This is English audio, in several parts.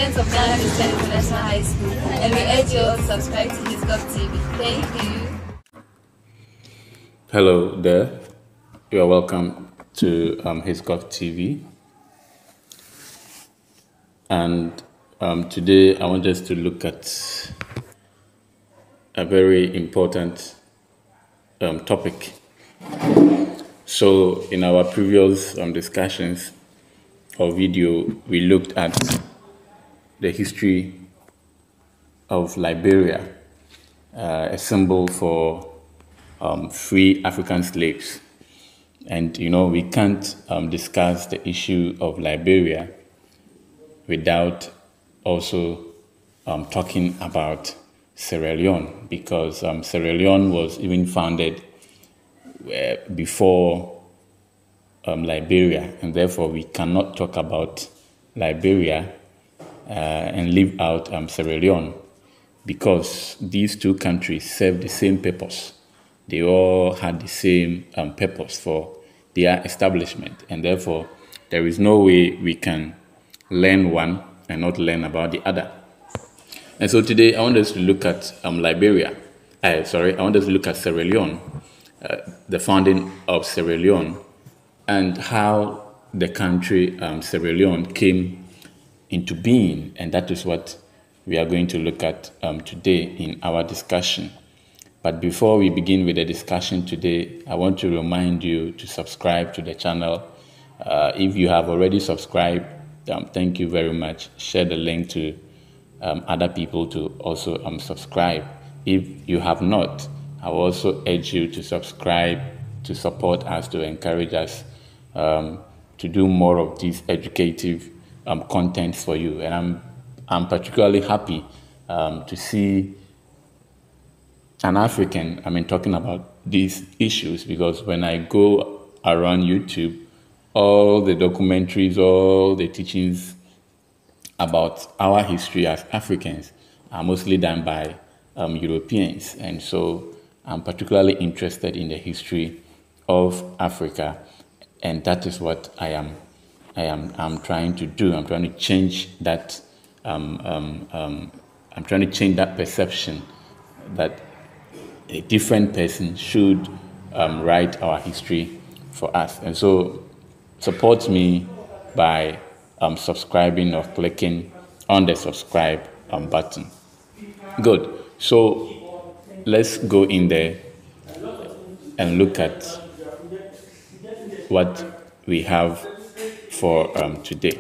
students of Ghana Christian International High School, and we urge you all to subscribe to his GOV TV. Thank you. Hello there. You are welcome to his GOV TV. And today I want us to look at a very important topic. So in our previous discussions or video, we looked at the history of Liberia, a symbol for free African slaves. And we can't discuss the issue of Liberia without also talking about Sierra Leone, because Sierra Leone was even founded before Liberia, and therefore we cannot talk about Liberia and leave out Sierra Leone, because these two countries serve the same purpose. They all had the same purpose for their establishment, and therefore there is no way we can learn one and not learn about the other. And so today I want us to look at I want us to look at Sierra Leone, the founding of Sierra Leone, and how the country Sierra Leone came into being. And that is what we are going to look at today in our discussion. But before we begin with the discussion today, I want to remind you to subscribe to the channel. If you have already subscribed, thank you very much. Share the link to other people to also subscribe. If you have not, I will also urge you to subscribe, to support us, to encourage us to do more of these educative contents for you. And I'm particularly happy to see an African, talking about these issues, because when I go around YouTube, all the documentaries, all the teachings about our history as Africans are mostly done by Europeans. And so I'm particularly interested in the history of Africa, and that is what I'm trying to do. I'm trying to change that. I'm trying to change that perception that a different person should write our history for us. And so support me by subscribing or clicking on the subscribe button. Good. So let's go in there and look at what we have for today.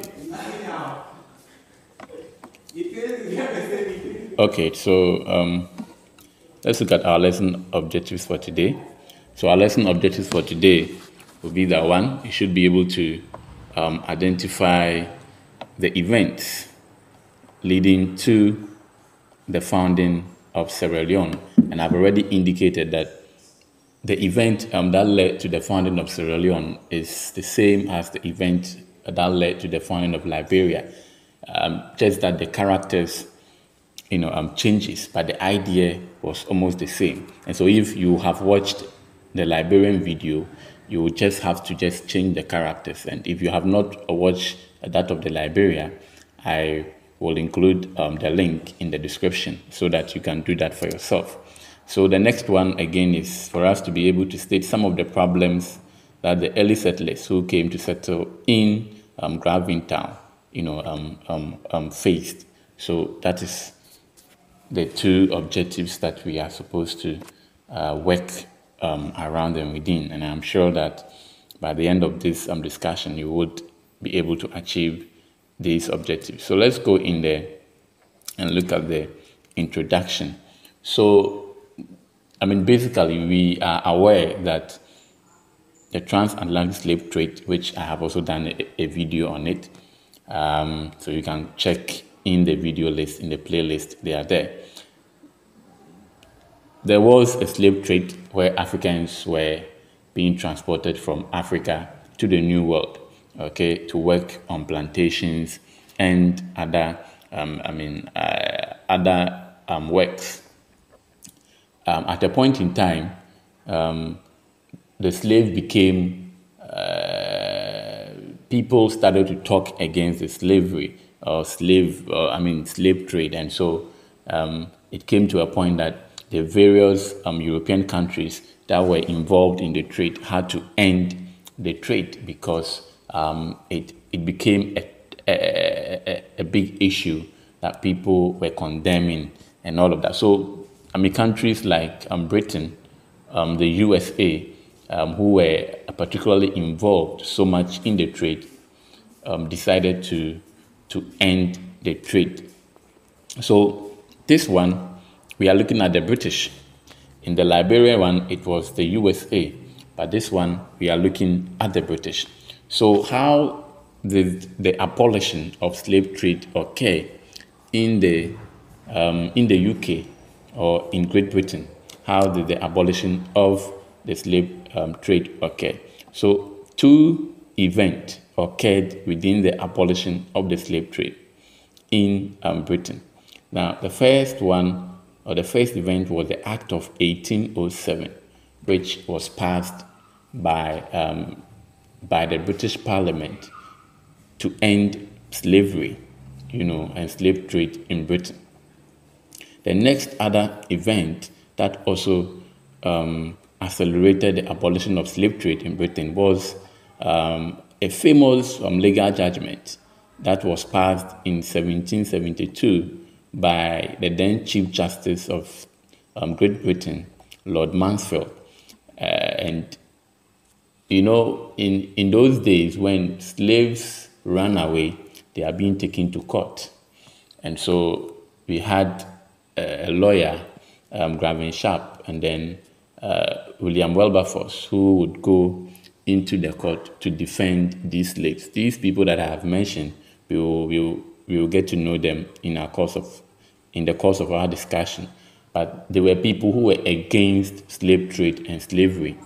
Okay, so let's look at our lesson objectives for today. So our lesson objectives for today will be that one, you should be able to identify the events leading to the founding of Sierra Leone. And I've already indicated that the event that led to the founding of Sierra Leone is the same as the event that led to the founding of Liberia. Just that the characters changes, but the idea was almost the same. And so if you have watched the Liberian video, you will just have to change the characters. And if you have not watched that of the Liberia, I will include the link in the description so that you can do that for yourself. So the next one again is for us to be able to state some of the problems that the early settlers who came to settle in Town, faced. So that is the two objectives that we are supposed to work around and within. And I'm sure that by the end of this discussion, you would be able to achieve these objectives. So let's go in there and look at the introduction. So, basically, we are aware that the transatlantic slave trade, which I have also done a video on it, so you can check in the video list, in the playlist, they are there. There was a slave trade where Africans were being transported from Africa to the New World, to work on plantations and other works. At a point in time, the slave became, people started to talk against the slavery, slave trade. And so it came to a point that the various European countries that were involved in the trade had to end the trade because it became a big issue that people were condemning and all of that. So, countries like Britain, the USA, who were particularly involved so much in the trade, decided to end the trade. So this one, we are looking at the British. In the Liberia one, it was the USA, but this one, we are looking at the British. So how did the abolition of slave trade occur in the UK or in Great Britain? How did the abolition of the slave trade occur? So two events occurred within the abolition of the slave trade in Britain. Now, the first one, or the first event, was the Act of 1807, which was passed by the British Parliament to end slavery, and slave trade in Britain. The next other event that also accelerated the abolition of slave trade in Britain was a famous legal judgment that was passed in 1772 by the then Chief Justice of Great Britain, Lord Mansfield. And in those days when slaves ran away, they are being taken to court. And so we had a lawyer, Gravin Sharp, and then William Wilberforce, who would go into the court to defend these slaves. These people that I have mentioned, we will get to know them in the course of our discussion. But they were people who were against slave trade and slavery.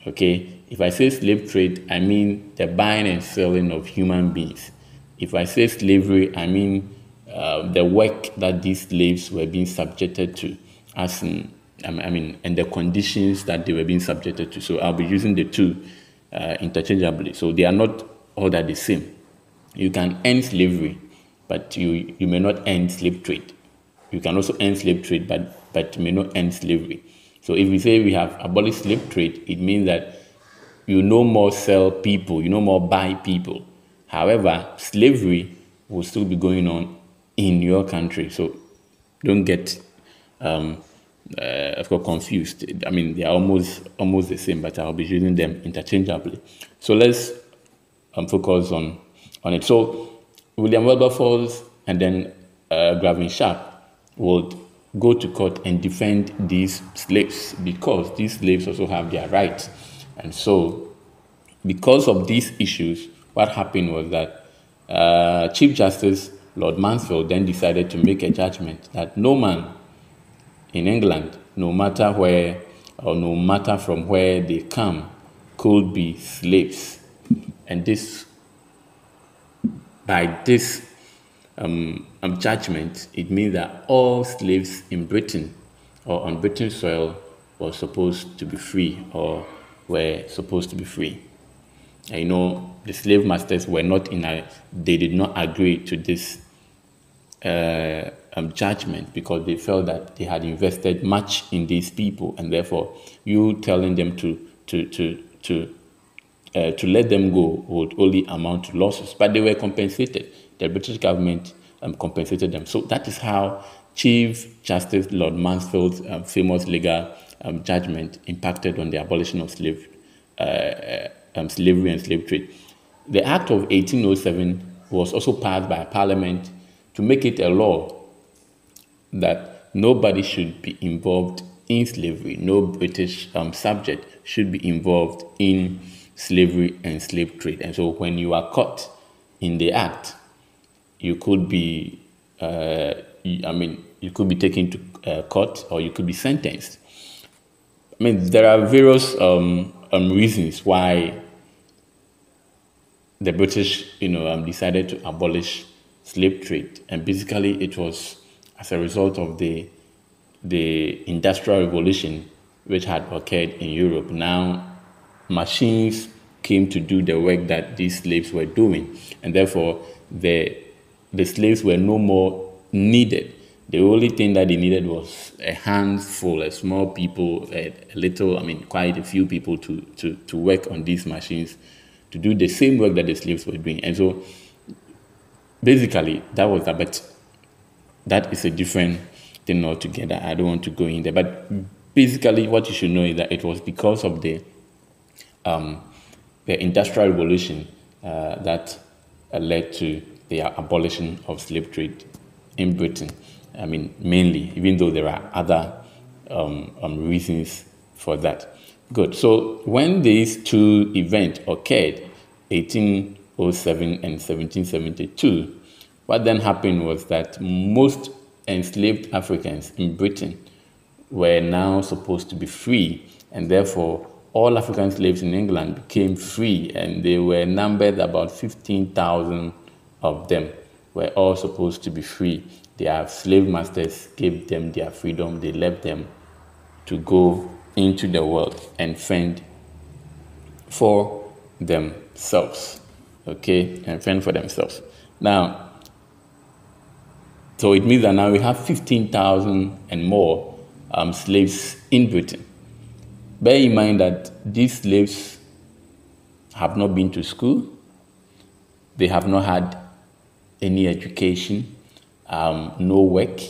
Okay, if I say slave trade, I mean the buying and selling of human beings. If I say slavery, I mean the work that these slaves were being subjected to, and the conditions that they were being subjected to. So I'll be using the two interchangeably. So they are not all that the same. You can end slavery, but you may not end slave trade. You can also end slave trade, but you may not end slavery. So if we say we have abolished slave trade, it means that you no more sell people, you no more buy people. However, slavery will still be going on in your country. So don't get confused. They are almost the same, but I'll be using them interchangeably. So let's focus on it. So William Wilberforce and then Gravin Sharp would go to court and defend these slaves because these slaves also have their rights. And so because of these issues, what happened was that Chief Justice Lord Mansfield then decided to make a judgment that no man in England, no matter where or no matter from where they come, could be slaves. And by this judgment, it means that all slaves in Britain or on British soil were supposed to be free or were supposed to be free. And the slave masters were not they did not agree to this judgment because they felt that they had invested much in these people, and therefore you telling them to let them go would only amount to losses. But they were compensated. The British government compensated them. So that is how Chief Justice Lord Mansfield's famous legal judgment impacted on the abolition of slavery and slave trade. The Act of 1807 was also passed by Parliament to make it a law that nobody should be involved in slavery. No British subject should be involved in slavery and slave trade. And so when you are caught in the act, you could be taken to court or you could be sentenced. There are various reasons why the British decided to abolish slave trade, and basically it was as a result of the Industrial Revolution which had occurred in Europe. Now machines came to do the work that these slaves were doing, and therefore the the slaves were no more needed. The only thing that they needed was a handful, a small people, a little, quite a few people to work on these machines, to do the same work that the slaves were doing. And so basically that was that, but that is a different thing altogether. I don't want to go in there. But basically what you should know is that it was because of the Industrial Revolution that led to the abolition of slave trade in Britain. Mainly, even though there are other reasons for that. Good. So when these two events occurred, 1807 and 1772, what then happened was that most enslaved Africans in Britain were now supposed to be free, and therefore all African slaves in England became free, and they were numbered about 15,000 of them were all supposed to be free. Their slave masters gave them their freedom. They left them to go into the world and fend for themselves. Okay, and fend for themselves. Now, so it means that now we have 15,000 and more slaves in Britain. Bear in mind that these slaves have not been to school. They have not had any education. No work.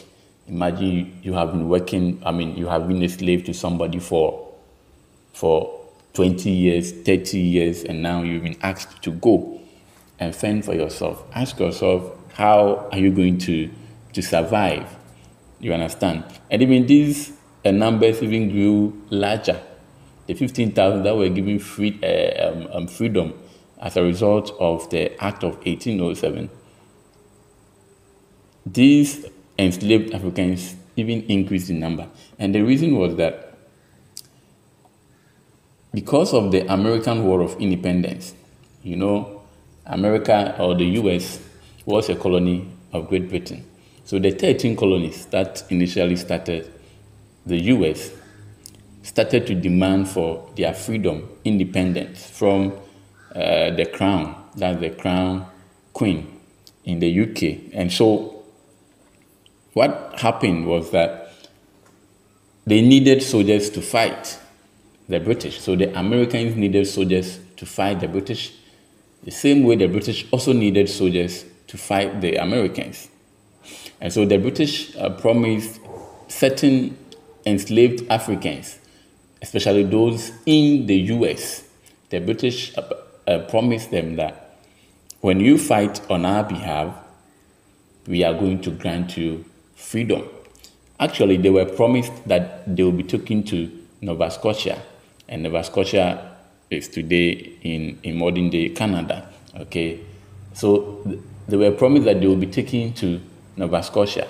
Imagine you have been working, you have been a slave to somebody for 20 years, 30 years, and now you've been asked to go and fend for yourself. Ask yourself, how are you going to survive? You understand? And even these numbers even grew larger. The 15,000 that were given freedom as a result of the Act of 1807. These enslaved Africans even increased in number. And the reason was that because of the American War of Independence, America, or the US, was a colony of Great Britain. So the 13 colonies that initially started the US started to demand for their freedom, independence from the crown, that's the crown queen in the UK. And so what happened was that they needed soldiers to fight the British. So the Americans needed soldiers to fight the British, the same way the British also needed soldiers to fight the Americans. And so the British promised certain enslaved Africans, especially those in the US, the British promised them that when you fight on our behalf, we are going to grant you freedom. Actually, they were promised that they will be taken to Nova Scotia, and Nova Scotia is today in modern day Canada. Okay, so they were promised that they will be taken to Nova Scotia,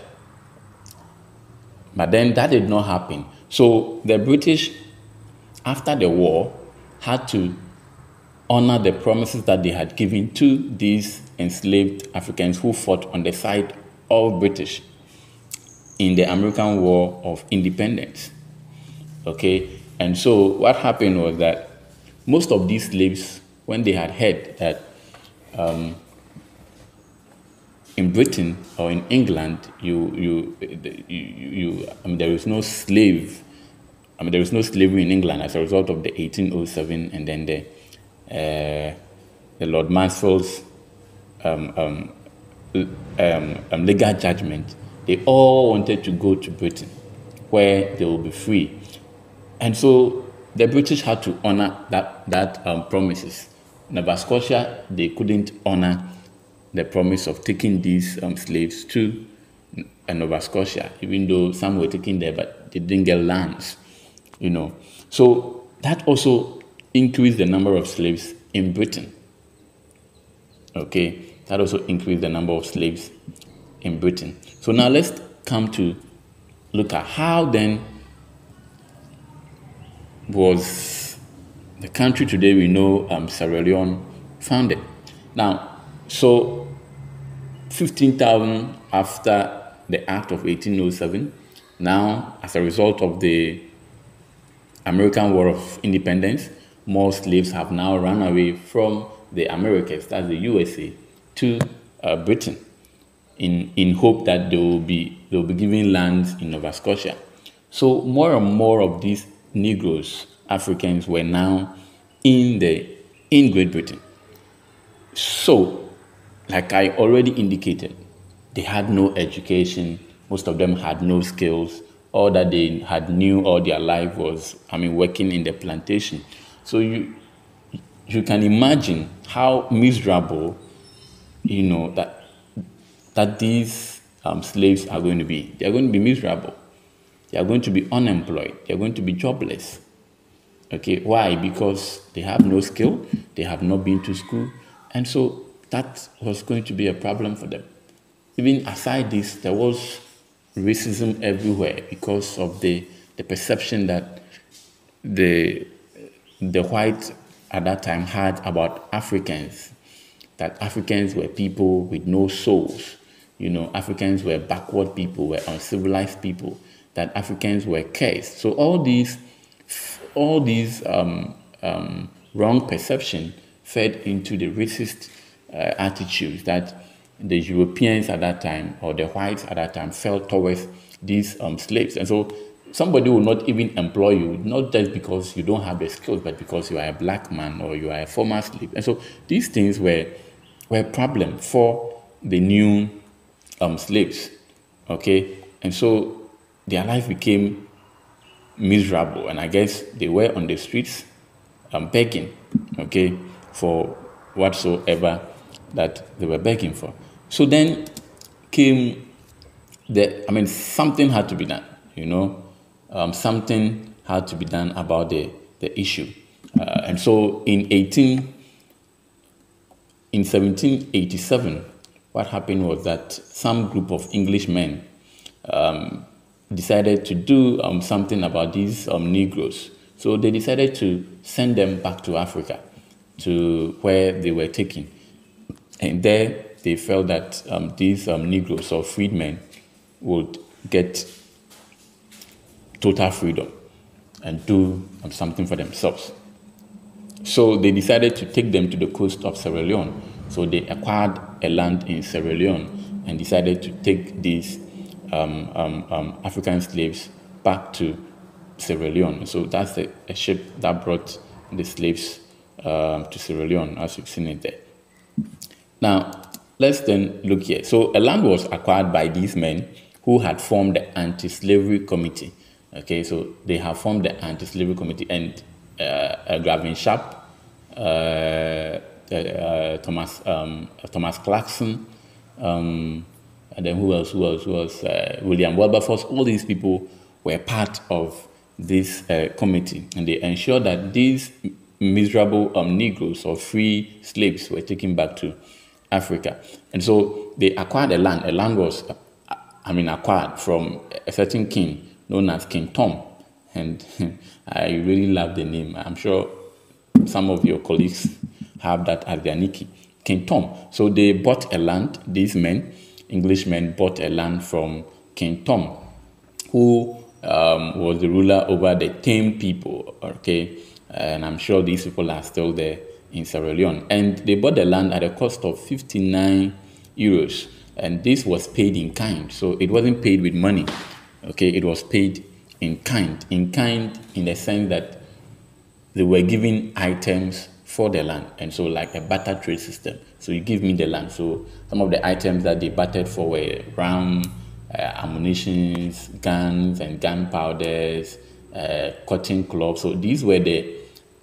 but then that did not happen. So the British, after the war, had to honor the promises that they had given to these enslaved Africans who fought on the side of British in the American War of Independence. Okay, and so what happened was that most of these slaves, when they had heard that in Britain or in England, there is no slave. There is no slavery in England as a result of the 1807 and then the Lord Mansfield's legal judgment. They all wanted to go to Britain, where they will be free, and so the British had to honor that promises. Nova Scotia, they couldn't honor the promise of taking these slaves to Nova Scotia, even though some were taken there, but they didn't get lands, So that also increased the number of slaves in Britain. Okay, that also increased the number of slaves in Britain. So now let's come to look at how then was the country today we know, Sierra Leone, founded. Now, so 15,000 after the Act of 1807, now as a result of the American War of Independence, more slaves have now run away from the Americas, that's the USA, to Britain. in hope that they'll be given lands in Nova Scotia. So more and more of these Negroes, Africans, were now in Great Britain. So, like I already indicated, they had no education. Most of them had no skills. All that they had knew all their life was, working in the plantation. So you can imagine how miserable, that these slaves are going to be. They are going to be miserable. They are going to be unemployed. They are going to be jobless. Okay, why? Because they have no skill. They have not been to school. And so that was going to be a problem for them. Even aside this, there was racism everywhere because of the perception that the whites at that time had about Africans, that Africans were people with no souls. Africans were backward people, were uncivilized people, that Africans were cursed. So all these wrong perception fed into the racist attitudes that the Europeans at that time, or the whites at that time, felt towards these slaves. And so somebody will not even employ you, not just because you don't have the skills, but because you are a black man or you are a former slave. And so these things were a problem for the new slaves. Okay, and so their life became miserable, and I guess they were on the streets begging, okay, for whatsoever that they were begging for. So then came something had to be done, something had to be done about the issue. And so in 1787, what happened was that some group of Englishmen decided to do something about these Negroes. So they decided to send them back to Africa, to where they were taken. And there they felt that these Negroes or freedmen would get total freedom and do something for themselves. So they decided to take them to the coast of Sierra Leone. So they acquired a land in Sierra Leone and decided to take these African slaves back to Sierra Leone. So that's a ship that brought the slaves to Sierra Leone, as you've seen it there. Now, let's then look here. So a land was acquired by these men who had formed the anti-slavery committee. Okay, so they have formed the anti-slavery committee, and Gavin Sharp, Thomas Clarkson, and then who else? William Wilberforce. All these people were part of this committee, and they ensured that these miserable Negroes or free slaves were taken back to Africa. And so they acquired a land. A land was, acquired from a certain king known as King Tom. And I really love the name. I'm sure some of your colleagues have that as their nickname, King Tom. So they bought a land. These men, Englishmen, bought a land from King Tom, who was the ruler over the Tame people. Okay, and I'm sure these people are still there in Sierra Leone. And they bought the land at a cost of 59 euros. And this was paid in kind. So it wasn't paid with money. Okay, it was paid in kind. In kind in the sense that they were giving items for the land. And so like a barter trade system. So you give me the land. So some of the items that they bartered for were ram, ammunitions, guns and gunpowders, cotton cloth. So these were the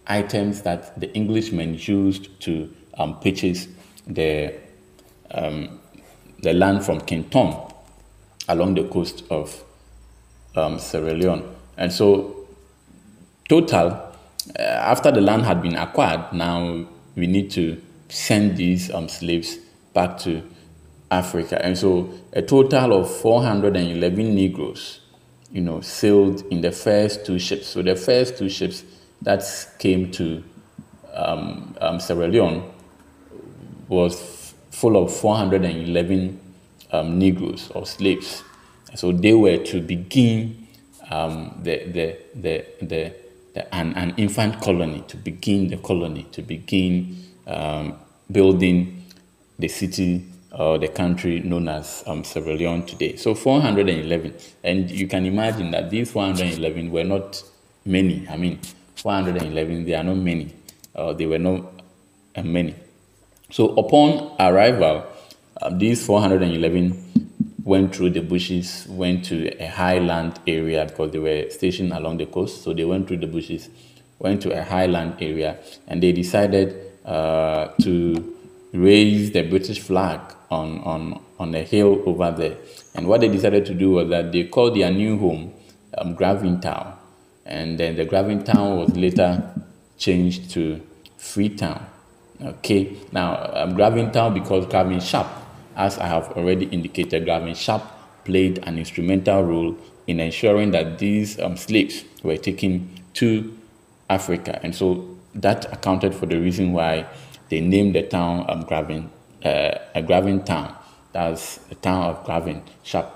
items that the Englishmen used to purchase the land from King Tom along the coast of Sierra Leone. And so total, after the land had been acquired, now we need to send these slaves back to Africa. And so a total of 411 Negroes, sailed in the first two ships. So the first two ships that came to Sierra Leone was full of 411 Negroes or slaves. So they were to begin an infant colony, to begin the colony, to begin building the city the country known as Sierra Leone today. So 411, and you can imagine that these 411 were not many. I mean, 411, they are not many. They were not many. So upon arrival, these 411 went through the bushes, went to a highland area because they were stationed along the coast. So they went through the bushes, went to a highland area, and they decided to raise the British flag on a hill over there. And what they decided to do was that they called their new home Town, and then the Town was later changed to Freetown. Okay, now Town, because Gavin Sharp, as I have already indicated, Gavin Sharp played an instrumental role in ensuring that these slaves were taken to Africa, and so that accounted for the reason why they named the town Gravin Town. That's the town of Gavin Sharp.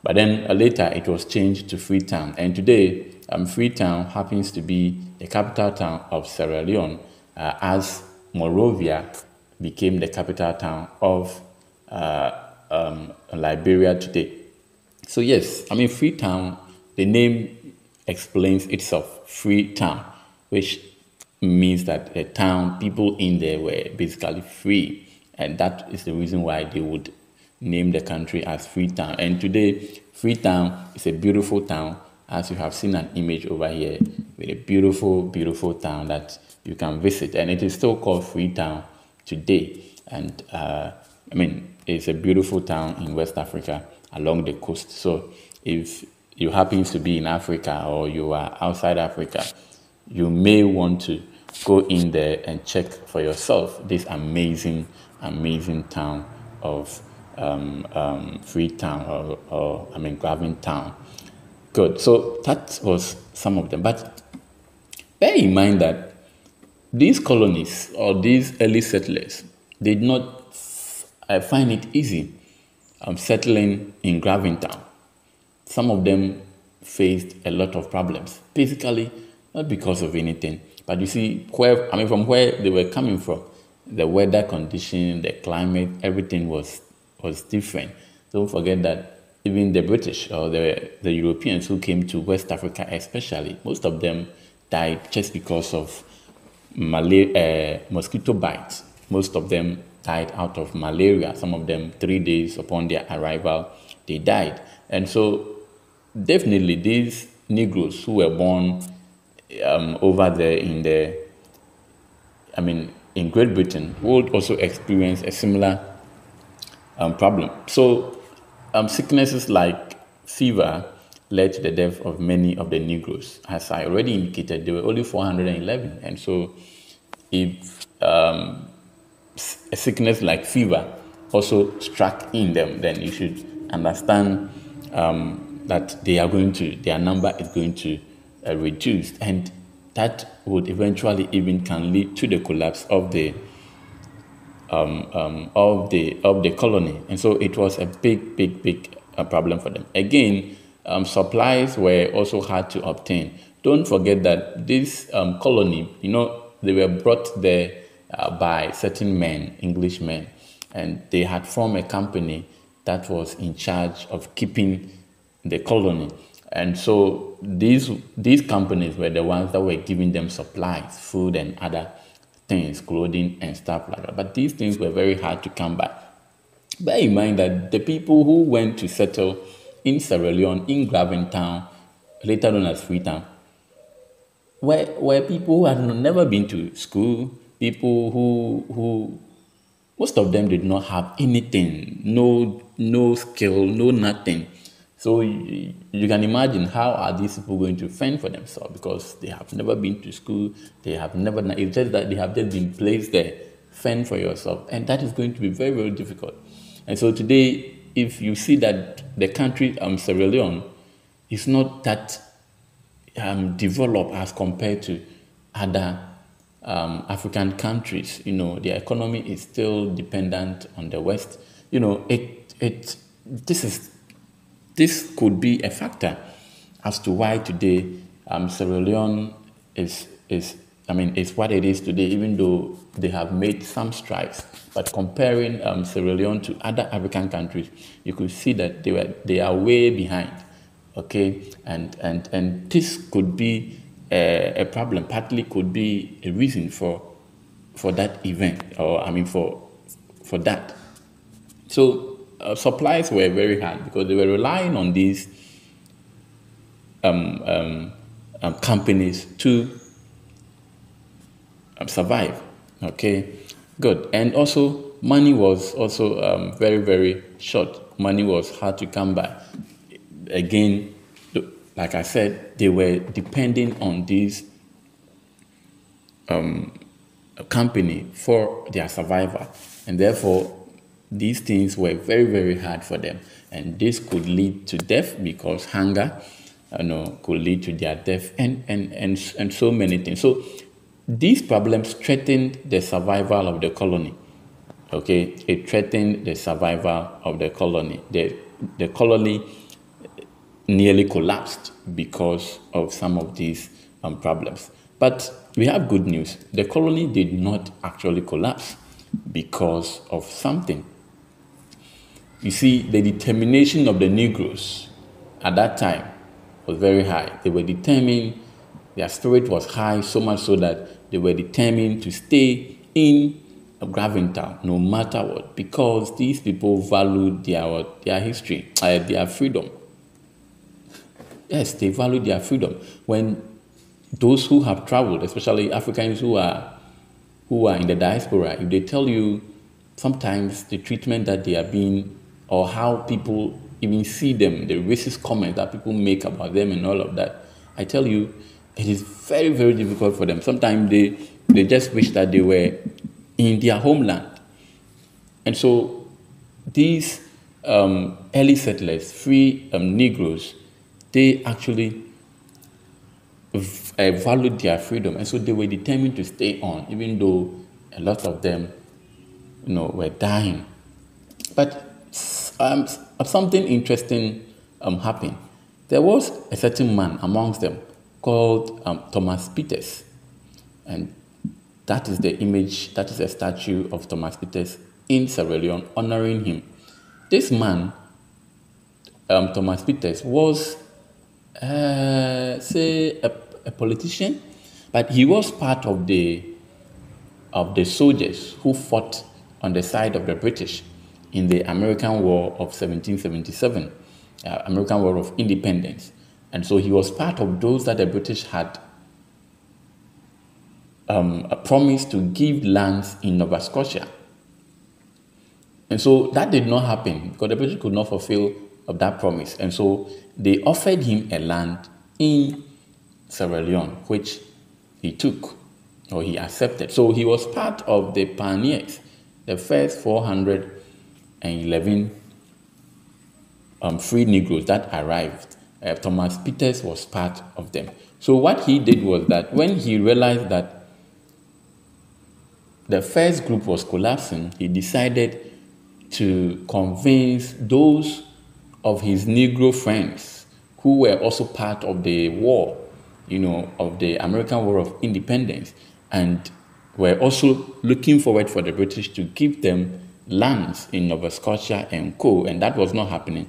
But then later it was changed to Freetown, and today Freetown happens to be the capital town of Sierra Leone, as Monrovia became the capital town of Liberia today. So yes, I mean Freetown, the name explains itself, Freetown, which means that the town, people in there were basically free. And that is the reason why they would name the country as Freetown. And today, Freetown is a beautiful town, as you have seen an image over here, with a beautiful, beautiful town that you can visit. And it is still called Freetown today. And I mean, it's a beautiful town in West Africa along the coast. So if you happen to be in Africa or you are outside Africa, you may want to go in there and check for yourself this amazing, amazing town of Freetown or Gavin Town. Good. So that was some of them. But bear in mind that these colonies or these early settlers did not find it easy settling in Gavin Town. Some of them faced a lot of problems, basically not because of anything, but you see, from where they were coming from, the weather condition, the climate, everything was different. Don't forget that even the British or the Europeans who came to West Africa especially, most of them died just because of mosquito bites. Most of them died out of malaria. Some of them 3 days upon their arrival, they died. And so definitely these Negroes who were born over there in Great Britain would also experience a similar problem. So sicknesses like fever led to the death of many of the Negroes. As I already indicated, there were only 411. And so if a sickness like fever also struck in them, then you should understand that their number is going to reduce, and that would eventually even can lead to the collapse of the colony. And so it was a big problem for them. Again, supplies were also hard to obtain. Don't forget that this colony, they were brought there by certain men, English men, and they had formed a company that was in charge of keeping the colony. And so these companies were the ones that were giving them supplies, food and other things, clothing and stuff like that. But these things were very hard to come by. Bear in mind that the people who went to settle in Sierra Leone, in Gavin Town, later known as Freetown, were people who had never been to school, people who most of them did not have anything, no skill, no nothing. So you can imagine, how are these people going to fend for themselves, because they have never been to school, it's just that they have just been placed there. Fend for yourself, and that is going to be very, very difficult. And so today, if you see that the country Sierra Leone is not that developed as compared to other African countries, their economy is still dependent on the West. This could be a factor as to why today Sierra Leone is it's what it is today, even though they have made some strides. But comparing Sierra Leone to other African countries, you could see that they are way behind. Okay, and this could be a problem. Partly could be a reason for that event, or for that. So supplies were very hard because they were relying on these companies to survive. Okay, good. And also money was also very, very short. Money was hard to come by. Again, like I said, they were depending on this company for their survival, and therefore these things were very, very hard for them. And this could lead to death, because hunger, could lead to their death, and so many things. So these problems threatened the survival of the colony. Okay, it threatened the survival of the colony. The colony nearly collapsed because of some of these problems. But we have good news. The colony did not actually collapse because of something. You see, the determination of the Negroes at that time was very high. They were determined, their spirit was high, so much so that they were determined to stay in Graventown no matter what, because these people valued their history, their freedom. Yes, they value their freedom. When those who have traveled, especially Africans who are in the diaspora, if they tell you sometimes the treatment that they are being, or how people even see them, the racist comments that people make about them and all of that, I tell you, it is very, very difficult for them. Sometimes they just wish that they were in their homeland. And so these early settlers, free Negroes, they actually valued their freedom, and so they were determined to stay on, even though a lot of them, were dying. But something interesting happened. There was a certain man amongst them called Thomas Peters, and that is the image, that is a statue of Thomas Peters in Sierra Leone, honoring him. This man, Thomas Peters, was a politician, but he was part of the soldiers who fought on the side of the British in the American War of 1777, American War of Independence. And so he was part of those that the British had promised to give lands in Nova Scotia. And so that did not happen because the British could not fulfill that promise. And so they offered him a land in Sierra Leone, which he took, or he accepted. So he was part of the pioneers, the first 411 free Negroes that arrived. Thomas Peters was part of them. So what he did was that when he realized that the first group was collapsing, he decided to convince those of his Negro friends who were also part of the war, of the American War of Independence, and were also looking forward for the British to give them lands in Nova Scotia and co. And that was not happening.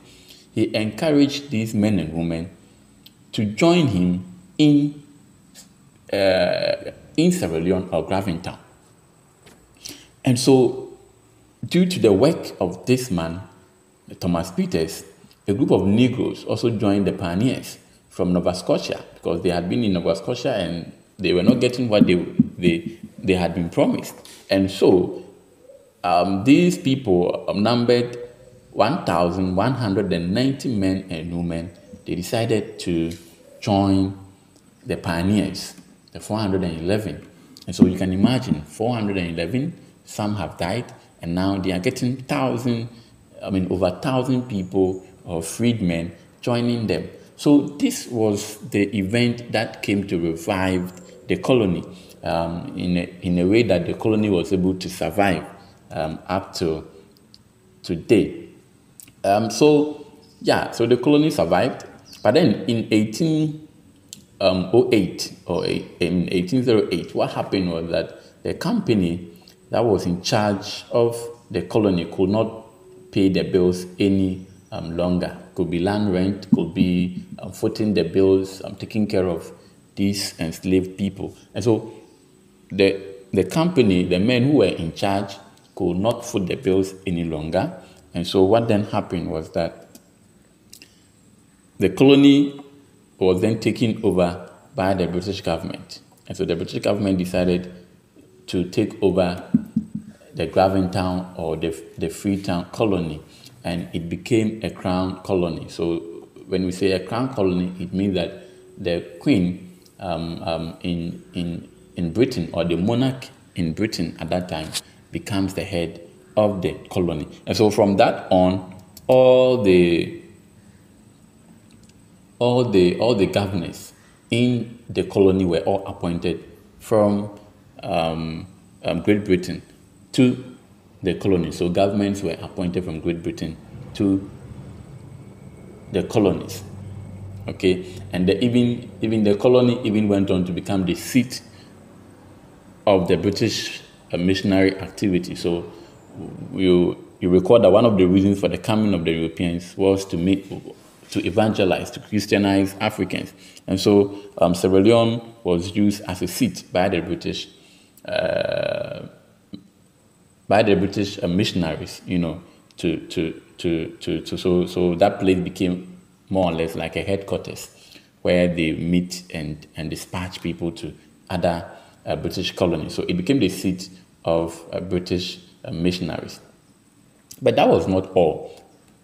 He encouraged these men and women to join him in Sierra Leone or Graventown. And so, due to the work of this man, Thomas Peters, a group of Negroes also joined the pioneers from Nova Scotia, because they had been in Nova Scotia and they were not getting what they had been promised. And so these people numbered 1,190 men and women. They decided to join the pioneers, the 411. And so you can imagine 411, some have died, and now they are getting over 1,000 people or freedmen joining them. So this was the event that came to revive the colony in a way that the colony was able to survive up to today. So the colony survived. But then in 18 1808 or in 1808, what happened was that the company that was in charge of the colony could not pay the bills any longer. Could be land rent, could be footing the bills, taking care of these enslaved people. And so the company, the men who were in charge, could not foot the bills any longer. And so what then happened was that the colony was then taken over by the British government. And so the British government decided to take over the Graventown or the Freetown colony, and it became a crown colony. So when we say a crown colony, it means that the queen in Britain, or the monarch in Britain at that time, becomes the head of the colony. And so from that on, all the governors in the colony were all appointed from Great Britain to the colony. So governments were appointed from Great Britain to the colonies. Okay, and even the colony even went on to become the seat of the British missionary activity. So you recall that one of the reasons for the coming of the Europeans was to evangelize, to Christianize Africans. And so Sierra Leone was used as a seat by the British missionaries, so that place became more or less like a headquarters where they meet and dispatch people to other British colonies. So it became the seat of British missionaries. But that was not all.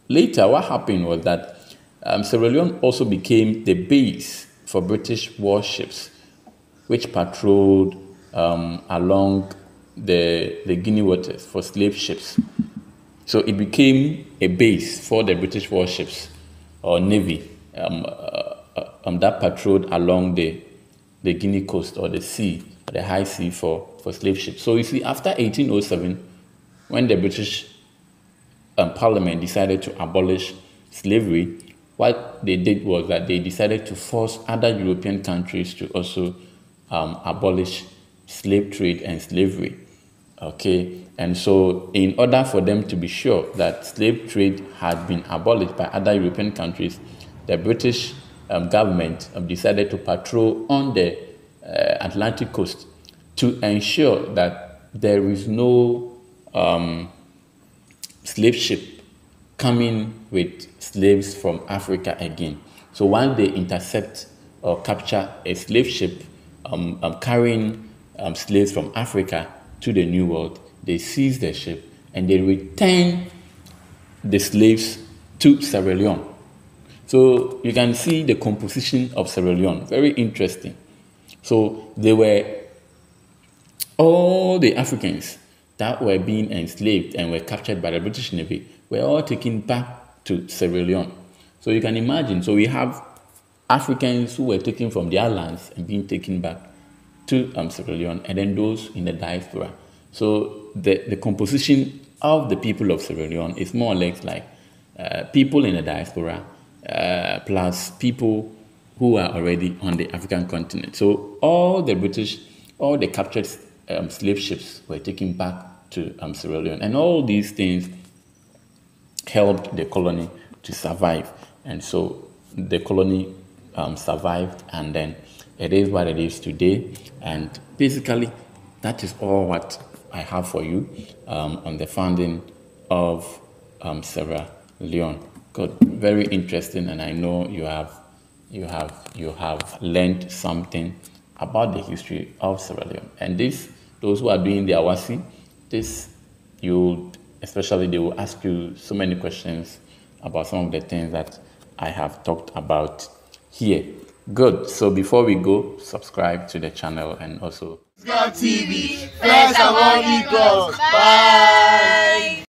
Later, what happened was that Sierra Leone also became the base for British warships, which patrolled along the Guinea waters for slave ships. So it became a base for the British warships or navy that patrolled along the Guinea coast or the sea, the high sea for slave ships. So you see, after 1807, when the British Parliament decided to abolish slavery, what they did was that they decided to force other European countries to also abolish slave trade and slavery. Okay, and so in order for them to be sure that slave trade had been abolished by other European countries, the British government decided to patrol on the Atlantic coast to ensure that there is no slave ship coming with slaves from Africa again. So once they intercept or capture a slave ship carrying slaves from Africa to the New World, they seize the ship and they return the slaves to Sierra Leone. So you can see the composition of Sierra Leone, very interesting. So they were, all the Africans that were being enslaved and were captured by the British Navy were all taken back to Sierra Leone. So you can imagine, so we have Africans who were taken from their lands and being taken back to Sierra Leone, and then those in the diaspora. So the composition of the people of Sierra Leone is more or less like people in the diaspora plus people who are already on the African continent. So all the captured slave ships were taken back to Sierra Leone, and all these things helped the colony to survive. And so the colony survived, and then it is what it is today. And basically, that is all what I have for you on the founding of Sierra Leone. Good, very interesting, and I know you have learned something about the history of Sierra Leone. And those who are doing the awasi, especially they will ask you so many questions about some of the things that I have talked about here. Good. So before we go, subscribe to the channel and also TV, first among equals. Bye.